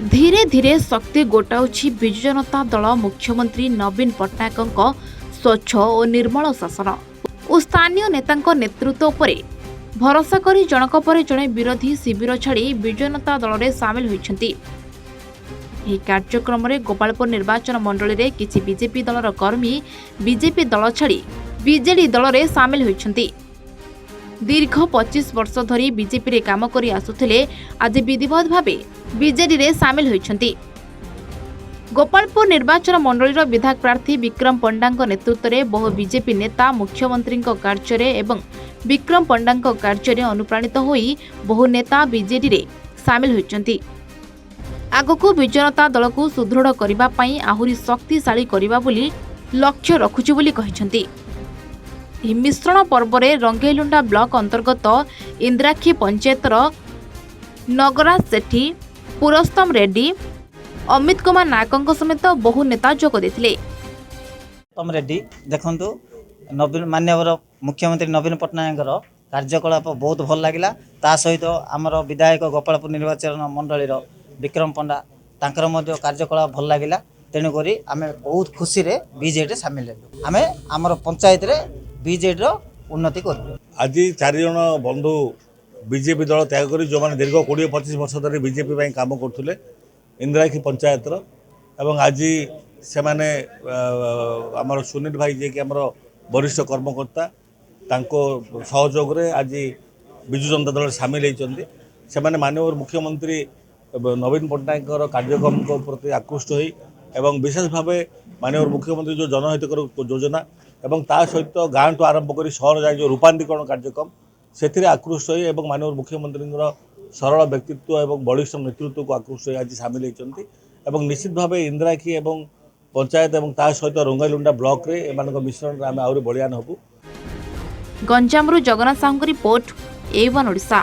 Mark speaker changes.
Speaker 1: धीरे धीरे शक्ति गोटाउछि विजु जनता दल मुख्यमंत्री नवीन पट्टनायक स्वच्छ और निर्मल शासन और स्थानीय नेतांक नेतृत्व उपरे भरोसा करी जनक पर जड़े विरोधी शिविर छाड़ी विजु जनता दल में सामिल होइछन्ति। ଏହି କାର୍ଯ୍ୟକ୍ରମରେ ଗୋପାଳପୁର ନିର୍ବାଚନ ମଣ୍ଡଳୀରେ କିଛି ବିଜେପି ଦଳର କର୍ମୀ ବିଜେପି ଦଳ ଛାଡ଼ି ବିଜେଡି ଦଳରେ ସାମିଲ ହୋଇଛନ୍ତି। ଦୀର୍ଘ 25 ବର୍ଷ ଧରି ବିଜେପିରେ କାମ କରି ଆସୁଥିଲେ ଆଜି ବିଧିବଦ୍ଧ ଭାବେ ବିଜେଡିରେ ସାମିଲ ହୋଇଛନ୍ତି। ଗୋପାଳପୁର ନିର୍ବାଚନ ମଣ୍ଡଳୀର ବିଧାୟକ ପ୍ରାର୍ଥୀ ବିକ୍ରମ ପଣ୍ଡାଙ୍କ ନେତୃତ୍ୱରେ ବହୁ ବିଜେପି ନେତା ମୁଖ୍ୟମନ୍ତ୍ରୀଙ୍କ କାର୍ଯ୍ୟରେ ଏବଂ ବିକ୍ରମ ପଣ୍ଡାଙ୍କ କାର୍ଯ୍ୟରେ ଅନୁପ୍ରାଣିତ ହୋଇ ବହୁ ନେତା ବିଜେଡିରେ ସାମିଲ ହୋଇଛନ୍ତି। ଆଗକୁ ବିଜୁ ଜନତା ଦଳକୁ ସୁଦୃଢ଼ କରିବା ପାଇଁ ଆହୁରି ଶକ୍ତିଶାଳୀ କରିବା ବୋଲି ଲକ୍ଷ୍ୟ ରଖୁଛୁ ବୋଲି କହିଛନ୍ତି। ଏହି ମିଶ୍ରଣ ପର୍ବରେ ରଙ୍ଗେଇଲୁଣ୍ଡା ବ୍ଲକ ଅନ୍ତର୍ଗତ ଇନ୍ଦ୍ରାକ୍ଷୀ ପଞ୍ଚାୟତର ନଗରାଜ ସେଠୀ, ପୁରସ୍ତମ ରେଡ୍ଡି, ଅମିତ କୁମାର ନାୟକଙ୍କ ସମେତ ବହୁ ନେତା ଯୋଗ ଦେଇଥିଲେ।
Speaker 2: ରେଡ୍ଡି ଦେଖନ୍ତୁ ମାନ୍ୟବର ମୁଖ୍ୟମନ୍ତ୍ରୀ ନବୀନ ପଟ୍ଟନାୟକଙ୍କର କାର୍ଯ୍ୟକଳାପ ବହୁତ ଭଲ ଲାଗିଲା। ତା ସହିତ ଆମର ବିଧାୟକ ଗୋପାଳପୁର ନିର୍ବାଚନ ମଣ୍ଡଳୀର ବିକ୍ରମ ପଣ୍ଡା ତାଙ୍କର ମଧ୍ୟ କାର୍ଯ୍ୟକଳାପ ଭଲ ଲାଗିଲା। ତେଣୁକରି ଆମେ ବହୁତ ଖୁସିରେ ବିଜେଡ଼ିରେ ସାମିଲ ହେଲୁ। ଆମେ ଆମର ପଞ୍ଚାୟତରେ ବିଜେଡ଼ିର ଉନ୍ନତି କରିବୁ।
Speaker 3: ଆଜି 4 ଜଣ ବନ୍ଧୁ ବିଜେପି ଦଳ ତ୍ୟାଗ କରି ଯେଉଁମାନେ ଦୀର୍ଘ 20-25 ବର୍ଷ ଧରି ବିଜେପି ପାଇଁ କାମ କରୁଥିଲେ ଇନ୍ଦ୍ରାକ୍ଷୀ ପଞ୍ଚାୟତର, ଏବଂ ଆଜି ସେମାନେ ଆମର ସୁନୀଲ ଭାଇ ଯିଏକି ଆମର ବରିଷ୍ଠ କର୍ମକର୍ତ୍ତା ତାଙ୍କ ସହଯୋଗରେ ଆଜି ବିଜୁ ଜନତା ଦଳରେ ସାମିଲ ହୋଇଛନ୍ତି। ସେମାନେ ମାନ୍ୟବର ମୁଖ୍ୟମନ୍ତ୍ରୀ ନବୀନ ପଟ୍ଟନାୟକଙ୍କର କାର୍ଯ୍ୟକ୍ରମ ପ୍ରତି ଆକୃଷ୍ଟ ହୋଇ ଏବଂ ବିଶେଷ ଭାବେ ମାନ୍ୟବର ମୁଖ୍ୟମନ୍ତ୍ରୀ ଯେଉଁ ଜନହିତକର ଯୋଜନା ଏବଂ ତା ସହିତ ଗାଁଠୁ ଆରମ୍ଭ କରି ସହର ଯାଏ ଯେଉଁ ରୂପାନ୍ତରୀକରଣ କାର୍ଯ୍ୟକ୍ରମ ସେଥିରେ ଆକୃଷ୍ଟ ହୋଇ ଏବଂ ମାନ୍ୟବର ମୁଖ୍ୟମନ୍ତ୍ରୀଙ୍କର ସରଳ ବ୍ୟକ୍ତିତ୍ୱ ଏବଂ ବଳିଷ୍ଠ ନେତୃତ୍ୱକୁ ଆକୃଷ୍ଟ ହୋଇ ଆଜି ସାମିଲ ହୋଇଛନ୍ତି। ଏବଂ ନିଶ୍ଚିତ ଭାବେ ଇନ୍ଦ୍ରାକ୍ଷୀ ଏବଂ ପଞ୍ଚାୟତ ଏବଂ ତା ସହିତ ରଙ୍ଗେଇଲୁଣ୍ଡା ବ୍ଲକରେ ଏମାନଙ୍କ ମିଶ୍ରଣରେ ଆମେ ଆହୁରି ବଳିୟାନ ହେବୁ।
Speaker 1: ଗଞ୍ଜାମରୁ ଜଗନ୍ନାଥ ସାହୁଙ୍କ ରିପୋର୍ଟ, A1 ଓଡ଼ିଶା।